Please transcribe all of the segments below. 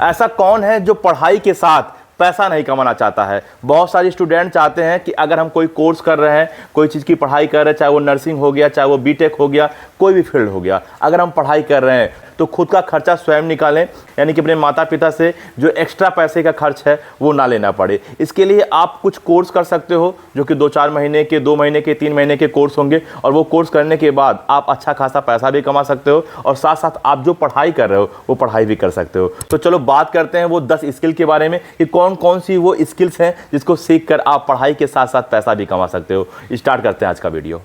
ऐसा कौन है जो पढ़ाई के साथ पैसा नहीं कमाना चाहता है? बहुत सारे स्टूडेंट चाहते हैं कि अगर हम कोई कोर्स कर रहे हैं, कोई चीज़ की पढ़ाई कर रहे हैं, चाहे वो नर्सिंग हो गया, चाहे वो बीटेक हो गया, कोई भी फील्ड हो गया, अगर हम पढ़ाई कर रहे हैं तो खुद का खर्चा स्वयं निकालें, यानी कि अपने माता पिता से जो एक्स्ट्रा पैसे का खर्च है वो ना लेना पड़े। इसके लिए आप कुछ कोर्स कर सकते हो जो कि 2-4 महीने के, 2 महीने के, 3 महीने के कोर्स होंगे, और वो कोर्स करने के बाद आप अच्छा खासा पैसा भी कमा सकते हो और साथ साथ आप जो पढ़ाई कर रहे हो वो पढ़ाई भी कर सकते हो। तो चलो बात करते हैं वो 10 स्किल के बारे में कि कौन कौन सी वो स्किल्स हैं जिसको सीख कर आप पढ़ाई के साथ साथ पैसा भी कमा सकते हो। स्टार्ट करते हैं आज का वीडियो।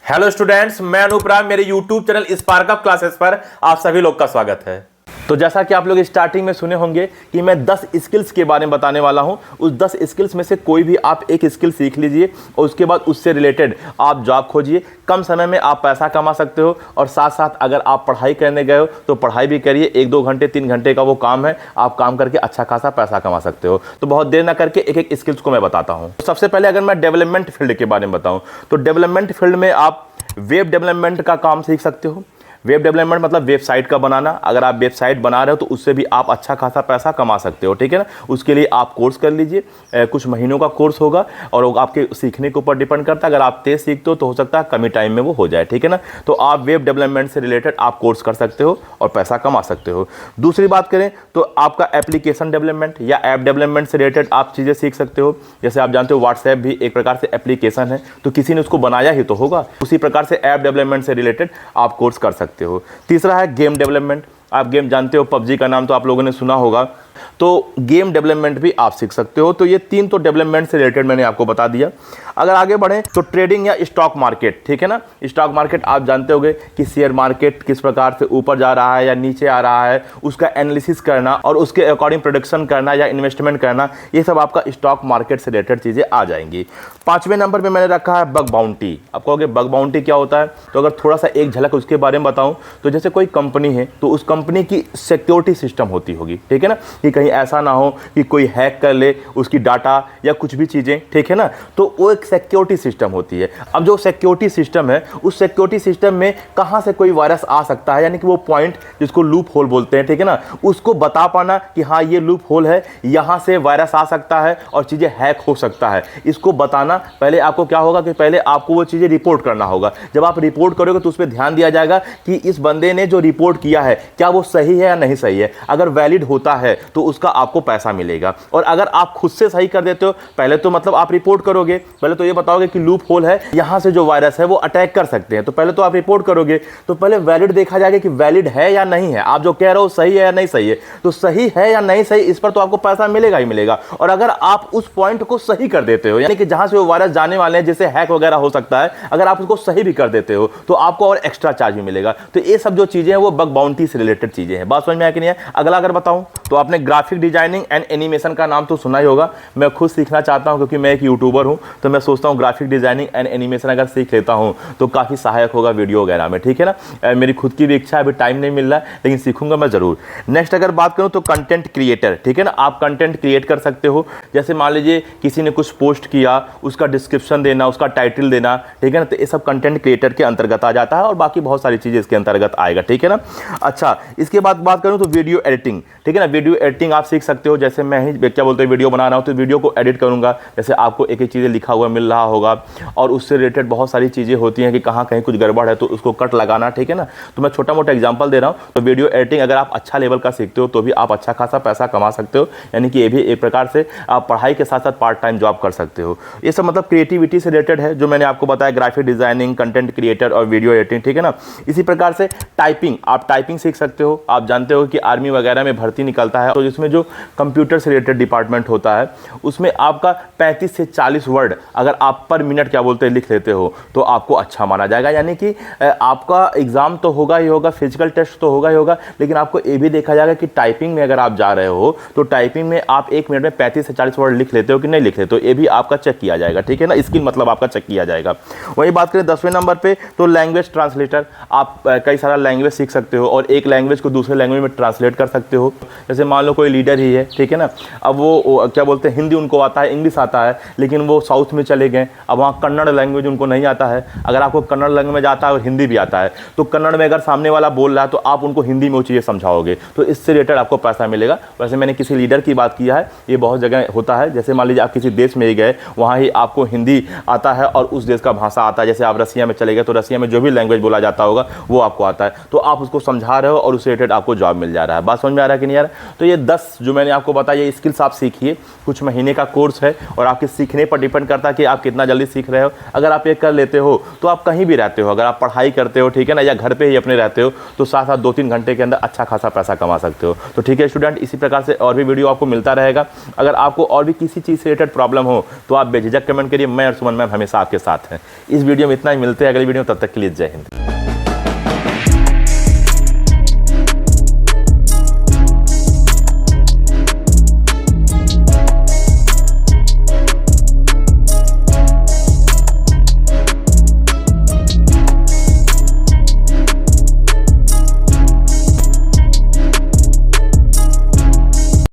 हेलो स्टूडेंट्स, मैं अनूप राम, मेरे YouTube channel spark up classes पर आप सभी लोग का स्वागत है। तो जैसा कि आप लोग स्टार्टिंग में सुने होंगे कि मैं 10 स्किल्स के बारे में बताने वाला हूं। उस 10 स्किल्स में से कोई भी आप एक स्किल सीख लीजिए और उसके बाद उससे रिलेटेड आप जॉब खोजिए। कम समय में आप पैसा कमा सकते हो और साथ साथ अगर आप पढ़ाई करने गए हो तो पढ़ाई भी करिए। 1-2 घंटे 3 घंटे का वो काम है, आप काम करके अच्छा खासा पैसा कमा सकते हो। तो बहुत देर ना करके एक एक स्किल्स को मैं बताता हूँ। सबसे पहले अगर मैं डेवलपमेंट फील्ड के बारे में बताऊँ तो डेवलपमेंट फील्ड में आप वेब डेवलपमेंट का काम सीख सकते हो। वेब डेवलपमेंट मतलब वेबसाइट का बनाना। अगर आप वेबसाइट बना रहे हो तो उससे भी आप अच्छा खासा पैसा कमा सकते हो, ठीक है ना। उसके लिए आप कोर्स कर लीजिए, कुछ महीनों का कोर्स होगा और वो आपके सीखने के ऊपर डिपेंड करता है। अगर आप तेज सीखते हो तो हो सकता है कम टाइम में वो हो जाए, ठीक है ना। तो आप वेब डेवलपमेंट से रिलेटेड आप कोर्स कर सकते हो और पैसा कमा सकते हो। दूसरी बात करें तो आपका एप्लीकेशन डेवलपमेंट या ऐप डेवलपमेंट से रिलेटेड आप चीज़ें सीख सकते हो। जैसे आप जानते हो व्हाट्सएप भी एक प्रकार से एप्लीकेशन है, तो किसी ने उसको बनाया ही तो होगा। उसी प्रकार से ऐप डेवलपमेंट से रिलेटेड आप कोर्स कर सकते हो। तीसरा है गेम डेवलपमेंट। आप गेम जानते हो, पबजी का नाम तो आप लोगों ने सुना होगा, तो गेम डेवलपमेंट भी आप सीख सकते हो। तो ये 3 तो डेवलपमेंट से रिलेटेड मैंने आपको बता दिया। अगर आगे बढ़ें तो ट्रेडिंग या स्टॉक मार्केट, ठीक है ना। स्टॉक मार्केट आप जानते होंगे कि शेयर मार्केट किस प्रकार से ऊपर जा रहा है या नीचे आ रहा है, उसका एनालिसिस करना और उसके अकॉर्डिंग प्रोडक्शन करना या इन्वेस्टमेंट करना, ये सब आपका स्टॉक मार्केट से रिलेटेड चीज़ें आ जाएंगी। 5वें नंबर पर मैंने रखा है बग बाउंटी। आप कहोगे बग बाउंटी क्या होता है, तो अगर थोड़ा सा एक झलक उसके बारे में बताऊँ तो जैसे कोई कंपनी है तो उस कंपनी की सिक्योरिटी सिस्टम होती होगी, ठीक है ना, कि कहीं ऐसा ना हो कि कोई हैक कर ले उसकी डाटा या कुछ भी चीज़ें, ठीक है ना। तो वो एक सिक्योरिटी सिस्टम होती है। अब जो सिक्योरिटी सिस्टम है, उस सिक्योरिटी सिस्टम में कहाँ से कोई वायरस आ सकता है, यानी कि वो पॉइंट जिसको लूप होल बोलते हैं, ठीक है ना, उसको बता पाना कि हाँ ये लूप होल है, यहाँ से वायरस आ सकता है और चीज़ें हैक हो सकता है, इसको बताना। पहले आपको क्या होगा कि पहले आपको वो चीज़ें रिपोर्ट करना होगा। जब आप रिपोर्ट करोगे तो उस पर ध्यान दिया जाएगा कि इस बंदे ने जो रिपोर्ट किया है क्या वो सही है या नहीं सही है। अगर वैलिड होता है तो उसका आपको पैसा मिलेगा। और अगर आप खुद से सही कर देते हो, पहले तो मतलब आप रिपोर्ट करोगे, पहले तो ये बताओगे कि लूप होल है, यहां से जो वायरस है वो अटैक कर सकते हैं, तो पहले तो आप रिपोर्ट करोगे। तो पहले वैलिड देखा जाएगा कि वैलिड है या नहीं है, आप जो कह रहे हो सही है या नहीं सही है। तो सही है या नहीं सही, इस पर तो आपको पैसा मिलेगा ही मिलेगा। और अगर आप उस पॉइंट को सही कर देते हो, यानी कि जहां से वो वायरस जाने वाले हैं, जैसे हैक वगैरह हो सकता है, अगर आप उसको सही भी कर देते हो तो आपको और एक्स्ट्रा चार्ज भी मिलेगा। तो ये सब जो चीजें हैं वो बग बाउंटी से रिलेटेड चीजें हैं। बात समझ में आया कि नहीं है। अगला अगर बताऊं तो आपने ग्राफिक डिजाइनिंग एंड एनिमेशन का नाम तो सुना ही होगा। मैं खुद सीखना चाहता हूं क्योंकि मैं एक यूट्यूबर हूं, तो मैं सोचता हूं ग्राफिक डिजाइनिंग एंड एनिमेशन अगर सीख लेता हूं तो काफ़ी सहायक होगा वीडियो वगैरह में, ठीक है ना। मेरी खुद की भी इच्छा है, अभी टाइम नहीं मिल रहा है, लेकिन सीखूंगा मैं ज़रूर। नेक्स्ट अगर बात करूं तो कंटेंट क्रिएटर, ठीक है ना। आप कंटेंट क्रिएट कर सकते हो। जैसे मान लीजिए किसी ने कुछ पोस्ट किया, उसका डिस्क्रिप्शन देना, उसका टाइटल देना, ठीक है ना। तो ये सब कंटेंट क्रिएटर के अंतर्गत आ जाता है और बाकी बहुत सारी चीज़ें इसके अंतर्गत आएगा, ठीक है ना। अच्छा, इसके बाद बात करूँ तो वीडियो एडिटिंग, ठीक है ना। वीडियो एडिटिंग आप सीख सकते हो। जैसे मैं ही क्या बोलते हैं वीडियो बना रहा हूँ तो वीडियो को एडिट करूँगा, जैसे आपको एक एक चीज़ें लिखा हुआ मिल रहा होगा और उससे रिलेटेड बहुत सारी चीज़ें होती हैं कि कहाँ कहीं कुछ गड़बड़ है तो उसको कट लगाना, ठीक है ना। तो मैं छोटा मोटा एग्जांपल दे रहा हूँ। तो वीडियो एडिटिंग अगर आप अच्छा लेवल का सीखते हो तो भी आप अच्छा खासा पैसा कमा सकते हो, यानी कि ये भी एक प्रकार से आप पढ़ाई के साथ साथ पार्ट टाइम जॉब कर सकते हो। ये सब मतलब क्रिएटिविटी से रिलेटेड है जो मैंने आपको बताया, ग्राफिक डिजाइनिंग, कंटेंट क्रिएटर और वीडियो एडिटिंग, ठीक है ना। इसी प्रकार से टाइपिंग, आप टाइपिंग सीख सकते हो। आप जानते हो कि आर्मी वगैरह में भर्ती निकलता है तो जिसमें जो कंप्यूटर से रिलेटेड डिपार्टमेंट होता है उसमें आपका 35 से 40 वर्ड अगर आप पर मिनट क्या बोलते हैं लिख लेते हो तो आपको अच्छा माना जाएगा। यानी कि आपका एग्जाम तो होगा ही होगा, फिजिकल टेस्ट तो होगा ही होगा, लेकिन आपको ये भी देखा जाएगा कि टाइपिंग में अगर आप जा रहे हो तो टाइपिंग में आप 1 मिनट में 35 से 40 वर्ड लिख लेते हो कि नहीं लिख लेते हो, ये भी आपका चेक किया जाएगा, ठीक है ना। स्किल मतलब आपका चेक किया जाएगा। वही बात करें 10वें नंबर पे तो लैंग्वेज ट्रांसलेटर। आप कई सारा लैंग्वेज सीख सकते हो और एक लैंग्वेज को दूसरे लैंग्वेज में ट्रांसलेट कर सकते हो। जैसे मान लो कोई लीडर ही है, ठीक है ना। अब वो क्या बोलते हैं, हिंदी उनको आता है, इंग्लिश आता है, लेकिन वो साउथ में चले गए। अब वहाँ कन्नड़ लैंग्वेज उनको नहीं आता है। अगर आपको कन्नड़ लैंग्वेज आता है और हिंदी भी आता है, तो कन्नड़ में अगर सामने वाला बोल रहा है तो आप उनको हिंदी में वो चीज़ें समझाओगे, तो इससे रिलेटेड आपको पैसा मिलेगा। वैसे मैंने किसी लीडर की बात किया है, ये बहुत जगह होता है। जैसे मान लीजिए आप किसी देश में ही गए, वहाँ ही आपको हिंदी आता है और उस देश का भाषा आता है। जैसे आप रसिया में चले गए तो रसिया में जो भी लैंग्वेज बोला जाता होगा वो आपको आता है, तो आप उसको समझा रहे हो और उससे रिलेटेड आपको जॉब मिल जा रहा है। बात समझ में आ रहा है कि नहीं आ रहा है? तो ये 10 जो मैंने आपको बताया, ये स्किल्स आप सीखिए। कुछ महीने का कोर्स है और आपके सीखने पर डिपेंड करता है कि आप कितना जल्दी सीख रहे हो। अगर आप ये कर लेते हो तो आप कहीं भी रहते हो, अगर आप पढ़ाई करते हो, ठीक है ना, या घर पे ही अपने रहते हो, तो साथ साथ 2-3 घंटे के अंदर अच्छा खासा पैसा कमा सकते हो। तो ठीक है स्टूडेंट, इसी प्रकार से और भी वीडियो आपको मिलता रहेगा। अगर आपको और भी किसी चीज़ से रिलेटेड प्रॉब्लम हो तो आप बेझिझक कमेंट करिए। मैं और सुमन मैम हमेशा आपके साथ हैं। इस वीडियो में इतना ही, मिलते हैं अगली वीडियो में, तब तक के लिए जय हिंद।